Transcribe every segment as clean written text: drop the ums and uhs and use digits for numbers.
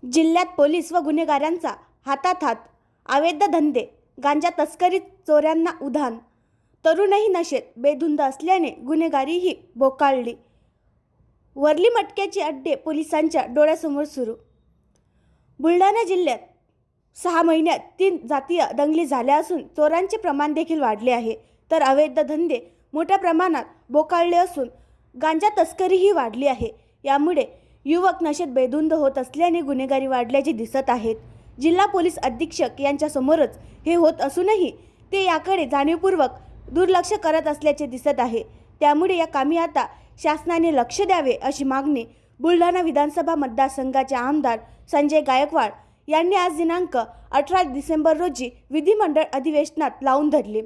जिल्ह्यात पोलीस व गुन्हेगारांचा हातात हात, अवैध धंदे, गांजा तस्करी, चोऱ्यांना उधाण, तरुणही नशेत बेधुंद असल्याने गुन्हेगारीही बोकाळली. वरली मटक्याचे अड्डे पोलिसांच्या डोळ्यासमोर सुरू. बुलढाणा जिल्ह्यात 6 महिन्यात 3 जातीय दंगली झाल्या असून चोरांचे प्रमाण देखील वाढले आहे. तर अवैध धंदे मोठ्या प्रमाणात बोकाळले असून गांजा तस्करीही वाढली आहे. यामुळे युवक नशेत बेधुंद होत असल्याने गुन्हेगारी वाढल्याचे दिसत आहेत. जिल्हा पोलीस अधीक्षक यांच्यासमोरच हे होत असूनही ते याकडे जाणीवपूर्वक दुर्लक्ष करत असल्याचे दिसत आहे. त्यामुळे या कामी आता शासनाने लक्ष द्यावे अशी मागणी बुलढाणा विधानसभा मतदारसंघाचे आमदार संजय गायकवाड यांनी आज दिनांक 18 डिसेंबर रोजी विधिमंडळ अधिवेशनात लावून धरली.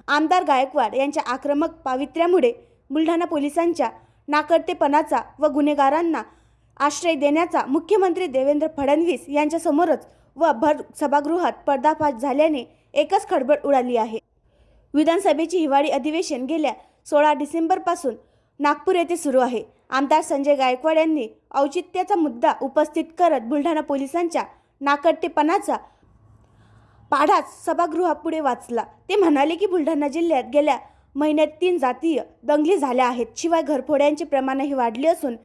आमदार गायकवाड यांच्या आक्रमक पावित्र्यामुळे बुलढाणा पोलिसांच्या नाकर्तेपणाचा व गुन्हेगारांना आश्रय देण्याचा मुख्यमंत्री देवेंद्र फडणवीस यांच्यासमोरच व भर सभागृहात पर्दाफाश झाल्याने एकच खळबळ उडाली आहे. विधानसभेचे हिवाळी अधिवेशन गेल्या 16 डिसेंबरपासून नागपूर येथे सुरू आहे. आमदार संजय गायकवाड यांनी औचित्याचा मुद्दा उपस्थित करत बुलढाणा पोलिसांच्या नाकर्तेपणाचा पाढाच सभागृहापुढे वाचला. ते म्हणाले की बुलढाणा जिल्ह्यात गेल्या महिन्यात 3 जातीय दंगली झाल्या आहेत. शिवाय घरफोड्यांचे प्रमाणही वाढले असून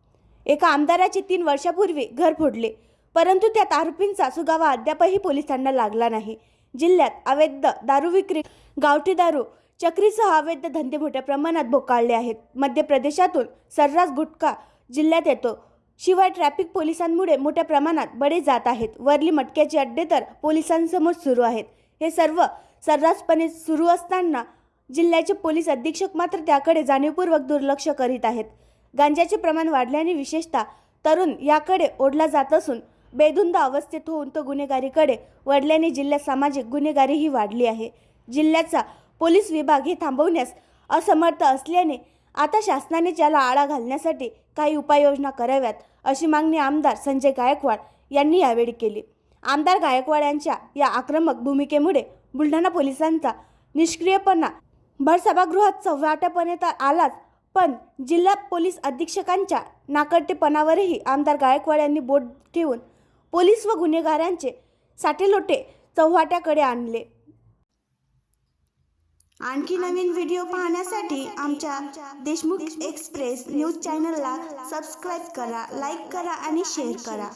एका आमदाराचे 3 वर्षापूर्वी घर फोडले, परंतु त्यात आरोपींचा सुगावा अद्यापही पोलिसांना लागला नाही. जिल्ह्यात अवैध दारू विक्री, गावठी दारू, चक्रीसह अवैध धंदे मोठ्या प्रमाणात बोकाळले आहेत. मध्य प्रदेशातून सर्रास गुटखा जिल्ह्यात येतो. शिवाय ट्रॅफिक पोलिसांमुळे मोठ्या प्रमाणात बळी जात आहेत. वरली मटक्याचे अड्डे तर पोलिसांसमोर सुरू आहेत. हे सर्व सर्रासपणे सुरू असताना जिल्ह्याचे पोलीस अधीक्षक मात्र त्याकडे जाणीवपूर्वक दुर्लक्ष करीत आहेत. गांजाचे प्रमाण वाढल्याने विशेषतः तरुण याकडे ओढला जात असून बेधुंद अवस्थेत होऊन तो गुन्हेगारीकडे वळल्याने जिल्ह्यात सामाजिक गुन्हेगारीही वाढली आहे. जिल्ह्याचा पोलीस विभाग हे थांबवण्यास असमर्थ असल्याने आता शासनाने त्याला आळा घालण्यासाठी काही उपाययोजना कराव्यात अशी मागणी आमदार संजय गायकवाड यांनी यावेळी केली. आमदार गायकवाड यांच्या या आक्रमक भूमिकेमुळे बुलढाणा पोलिसांचा निष्क्रियपणा भर सभागृहात चव्हाट्यापणे तर आलाच, पण जिल्हा पोलीस अधीक्षकांच्या नाकर्तेपणावरही आमदार गायकवाड यांनी बोट ठेवून पोलीस व गुन्हेगारांचे साटेलोटे चव्हाट्याकडे आणले. आणखी नवीन व्हिडिओ पाहण्यासाठी आमच्या देशमुख एक्सप्रेस न्यूज चॅनलला सबस्क्राईब करा, लाईक करा आणि शेअर करा.